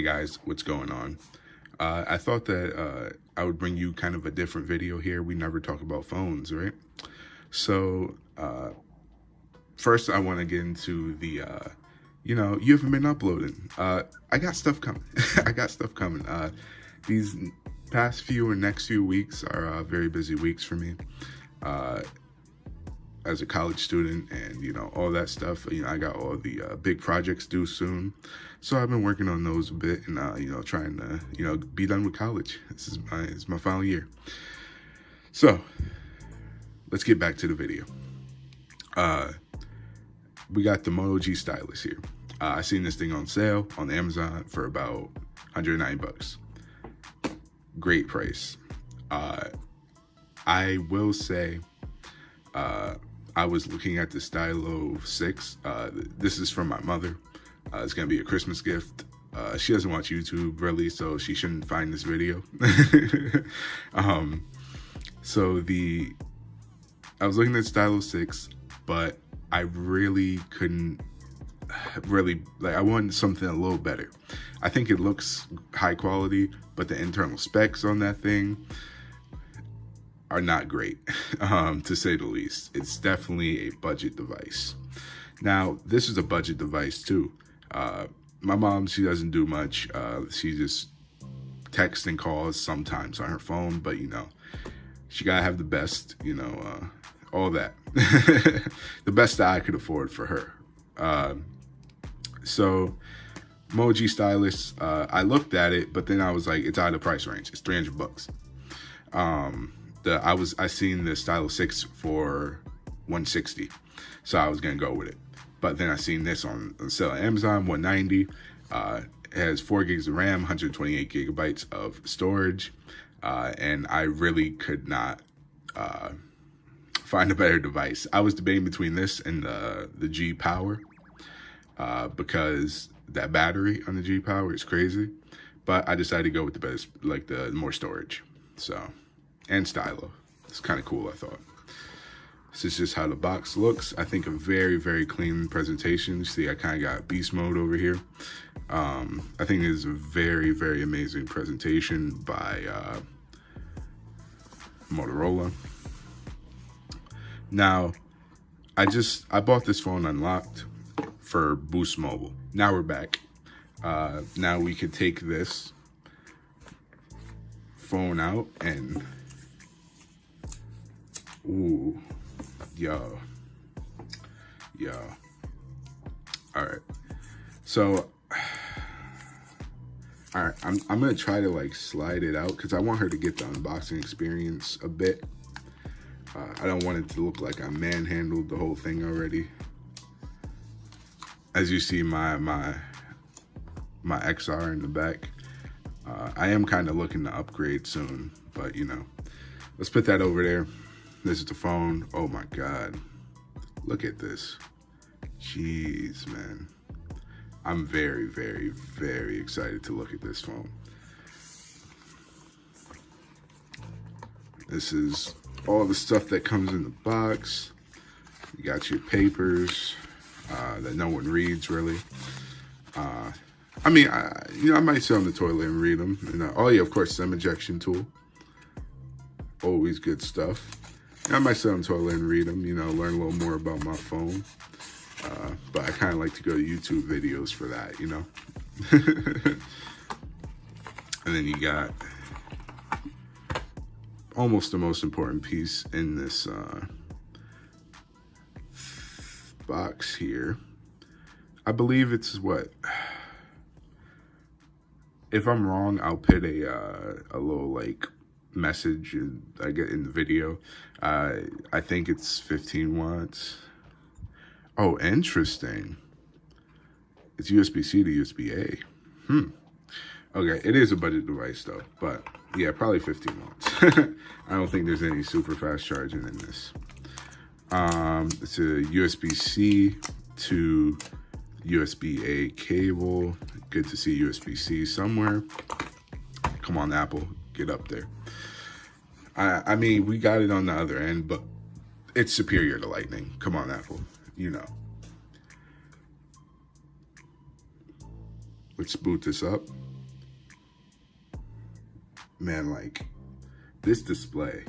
Hey guys, what's going on? I thought that I would bring you kind of a different video here. We never talk about phones, right? So first I want to get into the, you haven't been uploading. I got stuff coming. I got stuff coming. These past few or next few weeks are very busy weeks for me. As a college student and, all that stuff, I got all the big projects due soon. So I've been working on those a bit and, trying to, be done with college. It's my final year. So let's get back to the video. We got the Moto G Stylus here. I seen this thing on sale on Amazon for about 190 bucks. Great price. I will say, I was looking at the Stylus 6. This is from my mother. It's going to be a Christmas gift. She doesn't watch YouTube really, so she shouldn't find this video. I was looking at Stylus 6, but I really couldn't I wanted something a little better. I think it looks high quality, but the internal specs on that thing are not great, to say the least. It's definitely a budget device. Now, this is a budget device too. My mom, she doesn't do much. She just texts and calls sometimes on her phone, but she gotta have the best, all that. The best that I could afford for her. So Moto G Stylus, I looked at it, but then I was like, it's out of the price range. It's 300 bucks. I seen the Stylus 6 for 160, so I was gonna go with it. But then I seen this on sale at Amazon, 190. It has 4 gigs of RAM, 128 gigabytes of storage, and I really could not find a better device. I was debating between this and the G Power, because that battery on the G Power is crazy. But I decided to go with the best, like the more storage. So. And stylo. It's kind of cool, I thought. This is just how the box looks. I think a very, very clean presentation. See, I kind of got beast mode over here. I think this is a very, very amazing presentation by Motorola. Now, I bought this phone unlocked for Boost Mobile. Now we're back. Now we could take this phone out and ooh, yo. All right. So, all right, I'm gonna try to slide it out because I want her to get the unboxing experience a bit. I don't want it to look like I manhandled the whole thing already. As you see, my XR in the back. I am kind of looking to upgrade soon, but let's put that over there. This is the phone. Oh my God. Look at this. Jeez, man. I'm very, very, very excited to look at this phone. This is all the stuff that comes in the box. You got your papers that no one reads really. I might sit on the toilet and read them. And, oh yeah, of course, SIM ejection tool. Always good stuff. I might sit on the toilet and read them, learn a little more about my phone. But I kind of like to go to YouTube videos for that, And then you got almost the most important piece in this box here. I believe it's what? If I'm wrong, I'll put a little message I get in the video. I think it's 15 watts. Oh, interesting. It's USB-C to USB-A. Okay, it is a budget device though, but yeah, probably 15 watts. I don't think there's any super fast charging in this. It's a USB-C to USB-A cable. Good to see USB-C somewhere. Come on, Apple, get up there. I mean, we got it on the other end, but it's superior to Lightning. Come on, Apple, Let's boot this up. man, like, this display,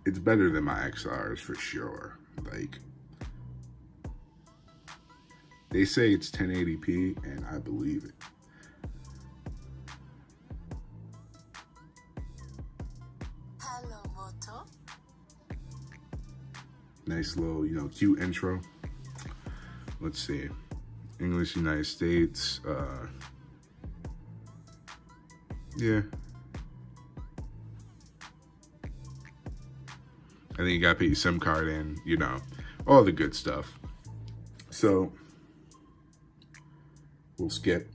it's better than my XRs for sure. Like, they say it's 1080p, and I believe it. Hello, Moto. Nice little, you know, cute intro. Let's see. English, United States. Yeah. I think you gotta put your SIM card in, you know, all the good stuff. So, we'll skip.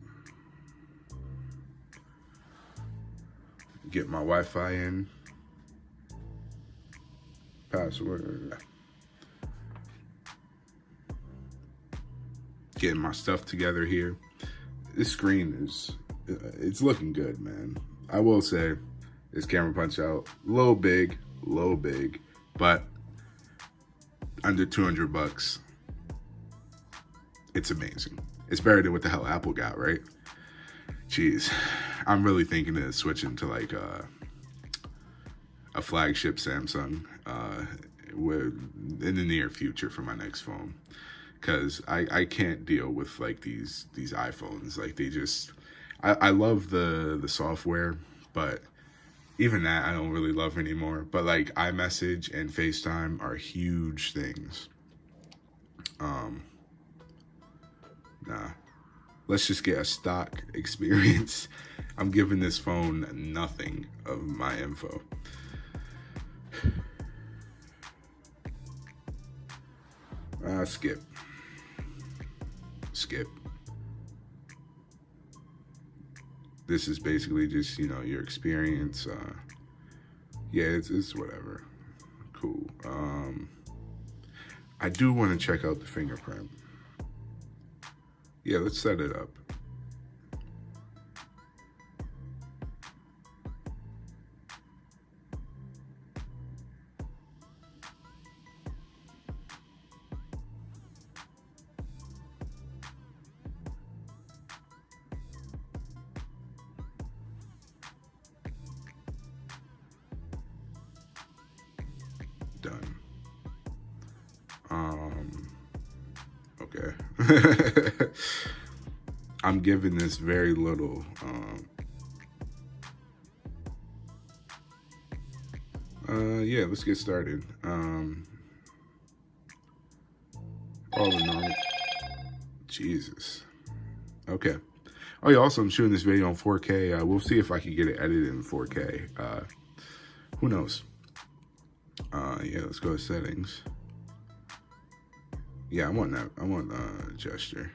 Get my Wi-Fi in. Password. Getting my stuff together here. This screen is, it's looking good, man. I will say, this camera punch out, low big, but under 200 bucks. It's amazing. It's better than what the hell Apple got, right? Jeez, I'm really thinking of switching to like a flagship Samsung in the near future for my next phone, because I can't deal with like these iPhones. Like, they just, I love the software, but even that I don't really love anymore. But like, iMessage and FaceTime are huge things. Nah, let's just get a stock experience. I'm giving this phone nothing of my info. Skip. This is basically just, you know, your experience. Yeah, it's whatever. Cool. I do want to check out the fingerprint. Yeah, let's set it up. Done. Okay. I'm giving this very little. Yeah, let's get started. All the normal. Jesus. Okay. Oh yeah, also I'm shooting this video on 4K. We'll see if I can get it edited in 4K. Who knows? Yeah, let's go to settings. Yeah, I want that. I want gesture.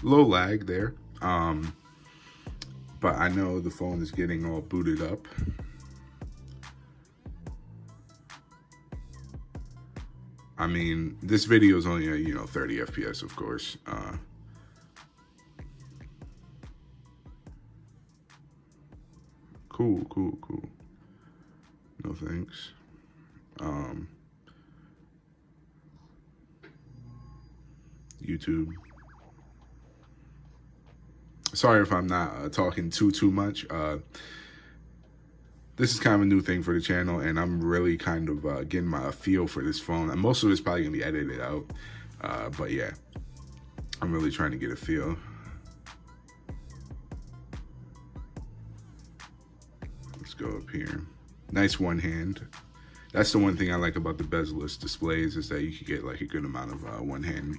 Low lag there. But I know the phone is getting all booted up. I mean, this video is only, you know, 30 FPS, of course. Cool. No thanks. YouTube. Sorry if I'm not talking too much. This is kind of a new thing for the channel, and I'm really kind of getting my feel for this phone. And most of it's probably gonna be edited out, but yeah, I'm really trying to get a feel. Let's go up here. Nice one hand. That's the one thing I like about the bezel-less displays, is that you can get like a good amount of one hand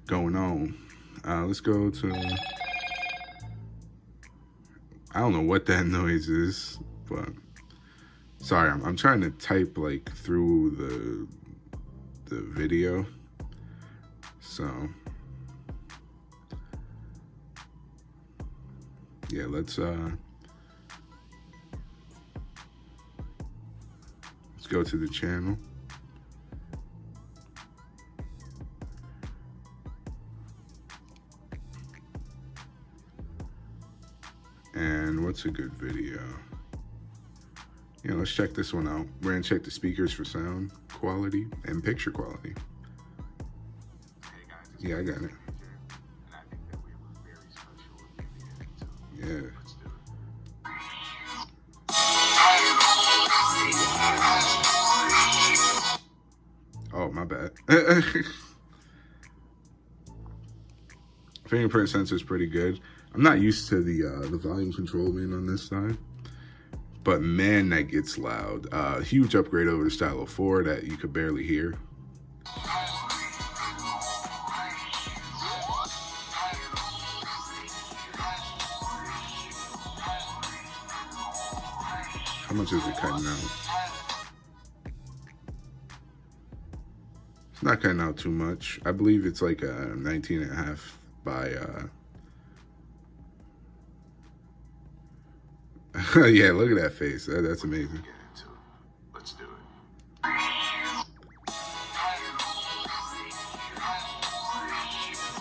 going on. Let's go to, I don't know what that noise is, but sorry, I'm trying to type like through the video. So yeah, let's go to the channel. And what's a good video? Yeah, let's check this one out. We're gonna check the speakers for sound quality and picture quality. Yeah, I got it. Yeah. Oh, my bad. Fingerprint sensor is pretty good. I'm not used to the volume control being on this side, but man, that gets loud. Huge upgrade over the Stylus 4 that you could barely hear. How much is it cutting out? It's not cutting out too much. I believe it's like a 19.5 by yeah, look at that face. That's amazing. Let's do it.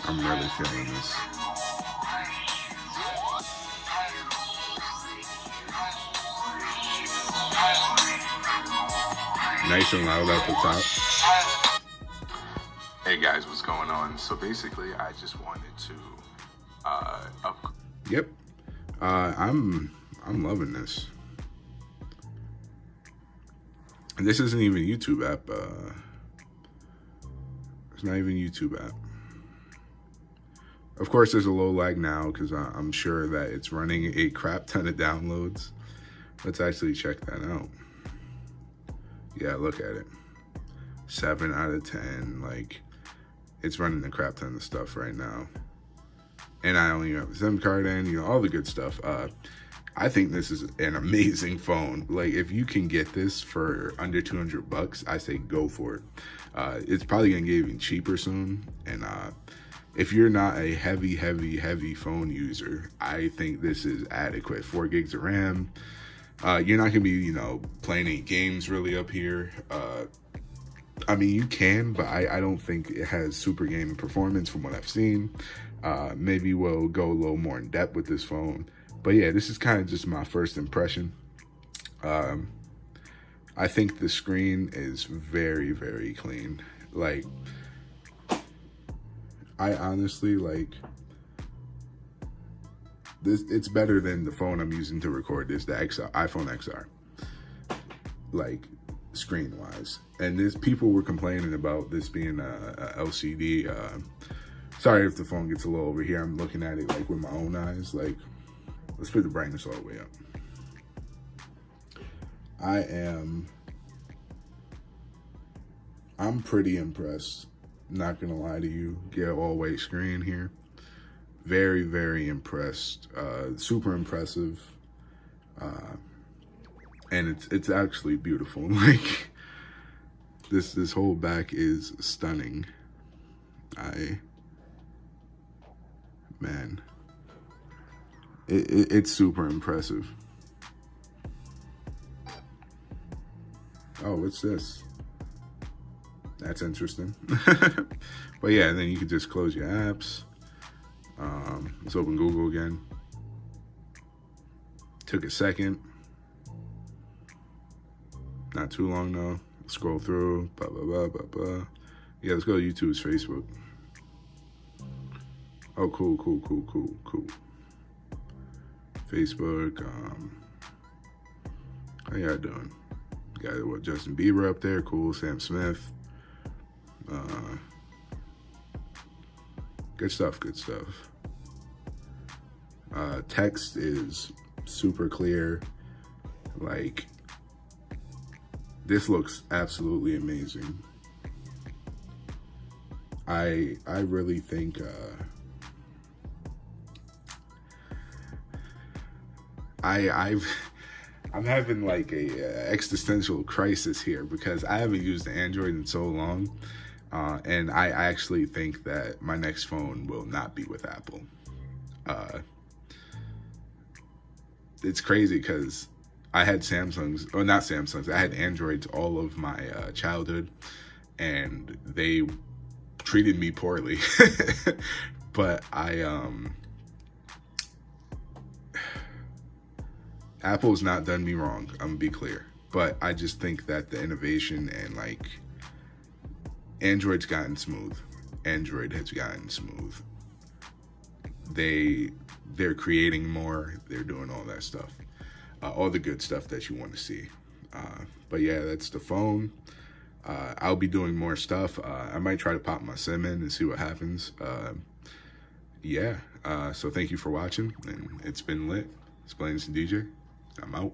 I'm really feeling this. Nice and loud at the top. Hey guys, what's going on? So basically, I just wanted to Yep. I'm loving this. And this isn't even a YouTube app. It's not even a YouTube app. Of course, there's a low lag now because I'm sure that it's running a crap ton of downloads. Let's actually check that out. Yeah, look at it. 7 out of 10. Like, it's running a crap ton of stuff right now. And I only have a SIM card in, you know, all the good stuff. I think this is an amazing phone. Like, if you can get this for under $200, I say go for it. It's probably gonna get even cheaper soon. And if you're not a heavy phone user, I think this is adequate. 4 gigs of RAM. You're not gonna be, you know, playing any games really up here. I mean, you can, but I don't think it has super gaming performance from what I've seen. Maybe we'll go a little more in depth with this phone. But yeah, this is kind of just my first impression. I think the screen is very clean. Like, I honestly, like, this. It's better than the phone I'm using to record this, the iPhone XR. Like, screen-wise. And people were complaining about this being a LCD. Sorry if the phone gets a little over here. I'm looking at it, like, with my own eyes. Like, let's put the brightness all the way up. I'm pretty impressed. Not gonna lie to you. Get an all-white screen here. Very impressed. Super impressive. And it's actually beautiful. Like, this whole back is stunning. Man, it's super impressive. Oh, what's this? That's interesting. But yeah, and then you can just close your apps. Let's open Google again. Took a second. Not too long though. Scroll through. Blah blah blah. Yeah, let's go to YouTube's Facebook. Oh, cool. Facebook. How y'all doing? Got what, Justin Bieber up there? Cool. Sam Smith. Good stuff. Text is super clear. Like, this looks absolutely amazing. I really think I'm having like a existential crisis here because I haven't used Android in so long, and I actually think that my next phone will not be with Apple. It's crazy because I had Samsungs, or not Samsungs, I had Androids all of my childhood, and they treated me poorly. But Apple's not done me wrong, I'm gonna be clear. But I just think that the innovation and, like, Android has gotten smooth. They they're creating more, they're doing all that stuff, all the good stuff that you want to see. But yeah, that's the phone. I'll be doing more stuff. I might try to pop my sim in and see what happens. Yeah, so thank you for watching, and it's been lit. It's Blaine and DJ. I'm out.